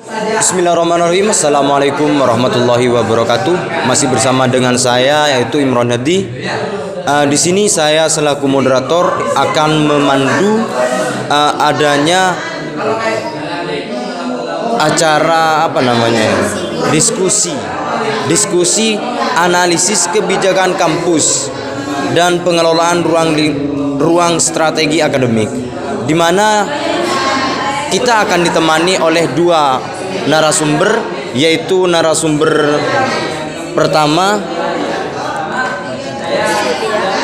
Bismillahirrahmanirrahim. Assalamualaikum warahmatullahi wabarakatuh. Masih bersama dengan saya yaitu Imron Hadi. Di sini saya selaku moderator akan memandu adanya acara diskusi analisis kebijakan kampus dan pengelolaan ruang strategi akademik, di mana kita akan ditemani oleh dua narasumber, yaitu narasumber pertama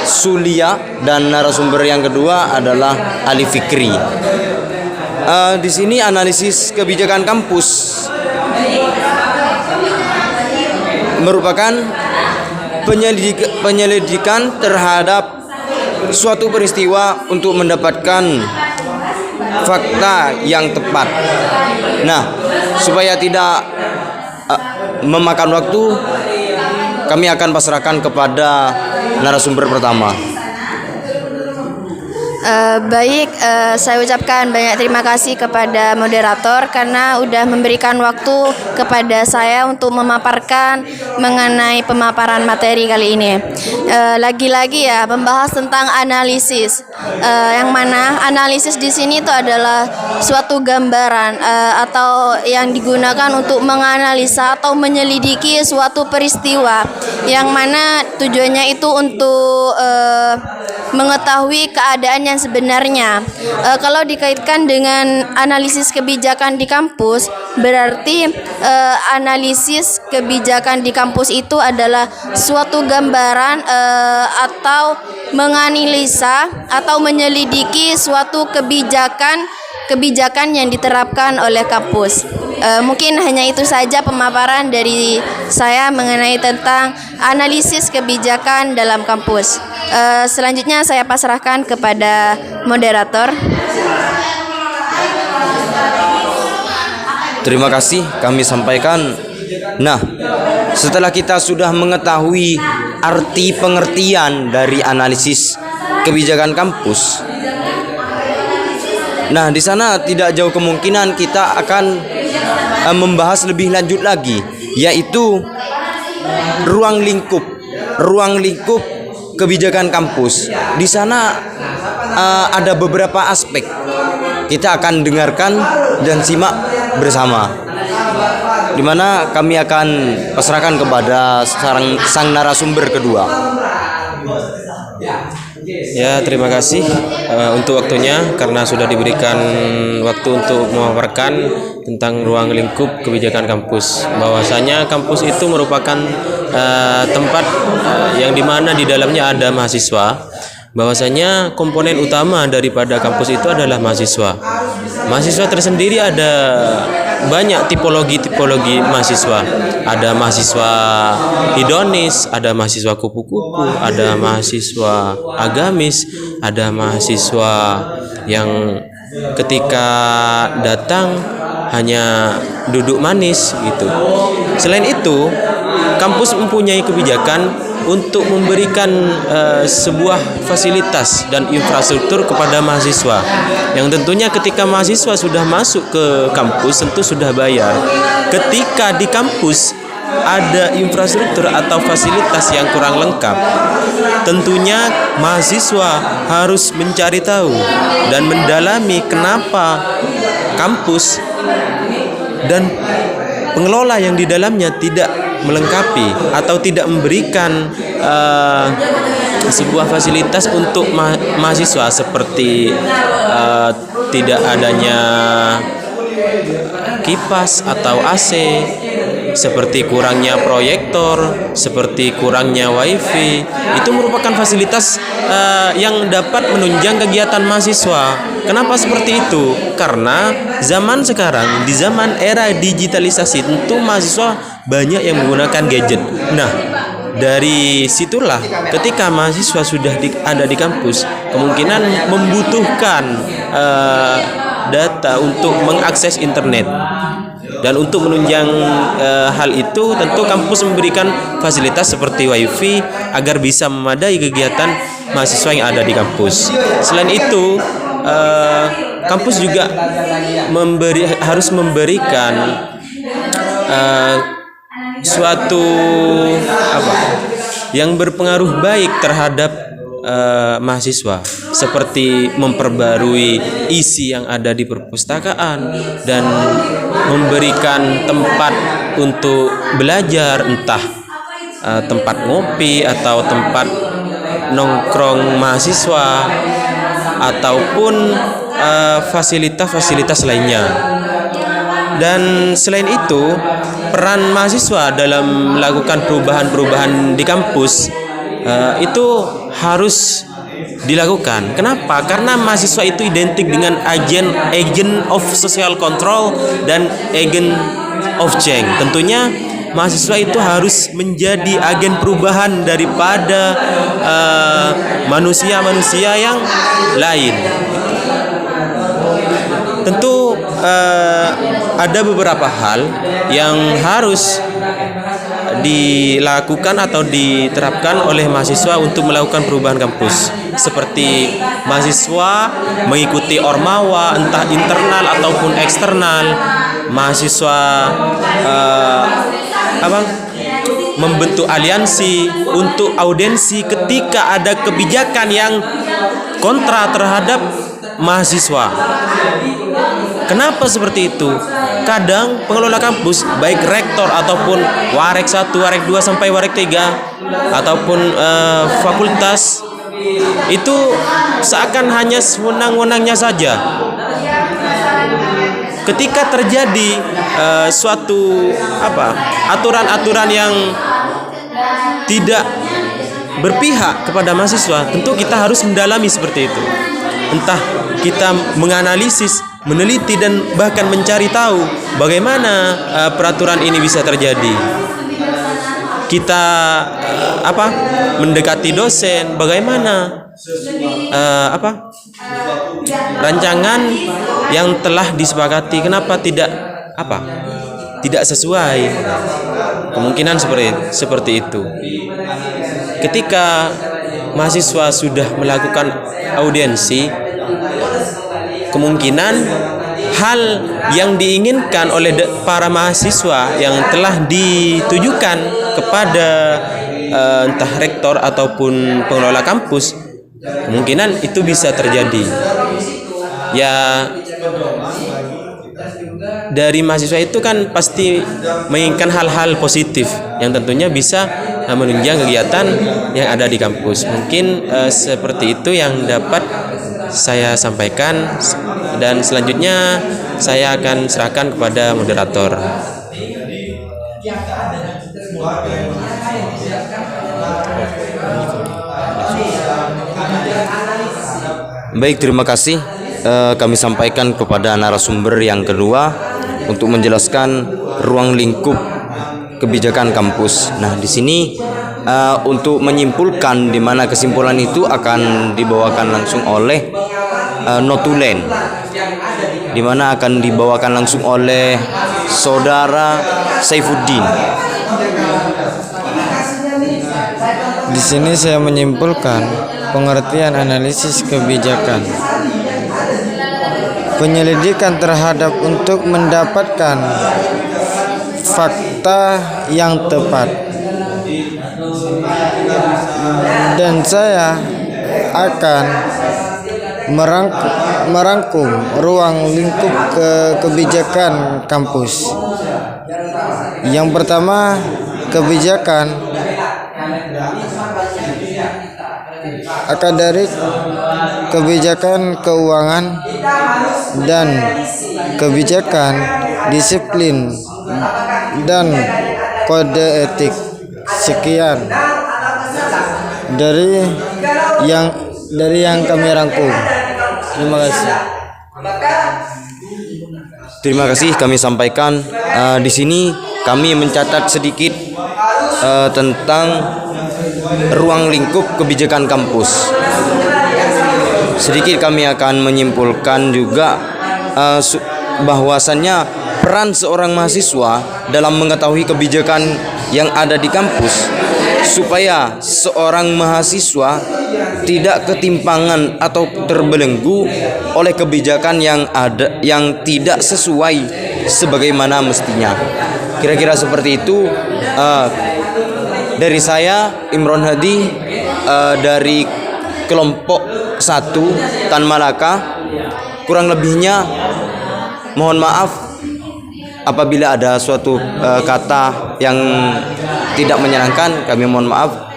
Sulia dan narasumber yang kedua adalah Ali Fikri. Di sini analisis kebijakan kampus merupakan penyelidikan terhadap suatu peristiwa untuk mendapatkan fakta yang tepat. Nah, supaya tidak memakan waktu, kami akan pasrahkan kepada narasumber pertama. Baik, saya ucapkan banyak terima kasih kepada moderator karena udah memberikan waktu kepada saya untuk memaparkan mengenai pemaparan materi kali ini. Lagi-lagi ya, membahas tentang analisis, yang mana analisis di sini itu adalah suatu gambaran atau yang digunakan untuk menganalisa atau menyelidiki suatu peristiwa, yang mana tujuannya itu untuk mengetahui keadaan yang sebenarnya. Kalau dikaitkan dengan analisis kebijakan di kampus, berarti analisis kebijakan di kampus itu adalah suatu gambaran atau menganalisa atau menyelidiki suatu kebijakan yang diterapkan oleh kampus. Mungkin hanya itu saja pemaparan dari saya mengenai tentang analisis kebijakan dalam kampus. Selanjutnya saya pasrahkan kepada moderator. Terima kasih kami sampaikan. Nah, setelah kita sudah mengetahui arti pengertian dari analisis kebijakan kampus, nah di sana tidak jauh kemungkinan kita akan membahas lebih lanjut lagi, yaitu ruang lingkup kebijakan kampus. Di sana ada beberapa aspek. Kita akan dengarkan dan simak bersama, di mana kami akan pasrahkan kepada sang narasumber kedua. Ya, terima kasih untuk waktunya, karena sudah diberikan waktu untuk memaparkan tentang ruang lingkup kebijakan kampus. Bahwasanya kampus itu merupakan tempat yang dimana di dalamnya ada mahasiswa. Bahwasanya komponen utama daripada kampus itu adalah mahasiswa. Mahasiswa tersendiri ada banyak tipologi mahasiswa. Ada mahasiswa hedonis, ada mahasiswa kupu-kupu, ada mahasiswa agamis, ada mahasiswa yang ketika datang hanya duduk manis gitu. Selain itu, kampus mempunyai kebijakan untuk memberikan sebuah fasilitas dan infrastruktur kepada mahasiswa, yang tentunya ketika mahasiswa sudah masuk ke kampus tentu sudah bayar. Ketika di kampus ada infrastruktur atau fasilitas yang kurang lengkap, tentunya mahasiswa harus mencari tahu dan mendalami kenapa kampus dan pengelola yang di dalamnya tidak melengkapi atau tidak memberikan sebuah fasilitas untuk mahasiswa, seperti tidak adanya kipas atau AC, seperti kurangnya proyektor, seperti kurangnya wifi. Itu merupakan fasilitas yang dapat menunjang kegiatan mahasiswa. Kenapa seperti itu? Karena zaman sekarang, di zaman era digitalisasi, tentu mahasiswa banyak yang menggunakan gadget. Nah, dari situlah ketika mahasiswa sudah ada di kampus, kemungkinan membutuhkan data untuk mengakses internet. Dan untuk menunjang hal itu, tentu kampus memberikan fasilitas seperti wifi agar bisa memadai kegiatan mahasiswa yang ada di kampus. Selain itu, kampus juga harus memberikan suatu yang berpengaruh baik terhadap mahasiswa, seperti memperbarui isi yang ada di perpustakaan dan memberikan tempat untuk belajar, entah tempat ngopi atau tempat nongkrong mahasiswa ataupun fasilitas-fasilitas lainnya. Dan selain itu, peran mahasiswa dalam melakukan perubahan-perubahan di kampus itu harus dilakukan. Kenapa? Karena mahasiswa itu identik dengan agent of social control dan agent of change. Tentunya mahasiswa itu harus menjadi agen perubahan daripada manusia-manusia yang lain. Tentu ada beberapa hal yang harus dilakukan atau diterapkan oleh mahasiswa untuk melakukan perubahan kampus, seperti mahasiswa mengikuti ormawa entah internal ataupun eksternal. Mahasiswa membentuk aliansi untuk audiensi ketika ada kebijakan yang kontra terhadap mahasiswa. Kenapa seperti itu? Kadang pengelola kampus, baik rektor ataupun warek 1, warek 2 sampai warek 3 ataupun fakultas, itu seakan hanya sewenang-wenangnya saja. Ketika terjadi suatu aturan-aturan yang tidak berpihak kepada mahasiswa, tentu kita harus mendalami seperti itu. Entah kita menganalisis, meneliti dan bahkan mencari tahu bagaimana peraturan ini bisa terjadi. Kita mendekati dosen, bagaimana rancangan yang telah disepakati, kenapa tidak sesuai. Kemungkinan seperti itu. Ketika mahasiswa sudah melakukan audiensi, kemungkinan hal yang diinginkan oleh para mahasiswa yang telah ditujukan kepada entah rektor ataupun pengelola kampus, kemungkinan itu bisa terjadi. Ya, dari mahasiswa itu kan pasti menginginkan hal-hal positif yang tentunya bisa menunjang kegiatan yang ada di kampus. Mungkin seperti itu yang dapat saya sampaikan, dan selanjutnya saya akan serahkan kepada moderator. Baik, terima kasih. Kami sampaikan kepada narasumber yang kedua untuk menjelaskan ruang lingkup kebijakan kampus. Nah, di sini untuk menyimpulkan, di mana kesimpulan itu akan dibawakan langsung oleh notulen, di mana akan dibawakan langsung oleh saudara Saifuddin. Di sini saya menyimpulkan pengertian analisis kebijakan. Penyelidikan terhadap untuk mendapatkan fakta yang tepat. Dan saya akan merangkum ruang lingkup kebijakan kampus. Yang pertama, kebijakan akademik, kebijakan keuangan, dan kebijakan disiplin dan kode etik. Sekian dari yang kami rangkum. Terima kasih. Terima kasih kami sampaikan. Di sini kami mencatat sedikit tentang ruang lingkup kebijakan kampus. Sedikit kami akan menyimpulkan juga bahwasannya peran seorang mahasiswa dalam mengetahui kebijakan yang ada di kampus supaya seorang mahasiswa tidak ketimpangan atau terbelenggu oleh kebijakan yang tidak sesuai sebagaimana mestinya. Kira-kira seperti itu. Dari saya Imron Hadi, dari kelompok 1 Tan Malaka. Kurang lebihnya mohon maaf apabila ada suatu kata yang tidak menyenangkan, kami mohon maaf.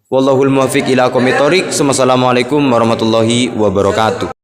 Wallahul muwaffiq ila aqwamit thoriq. Wassalamualaikum warahmatullahi wabarakatuh.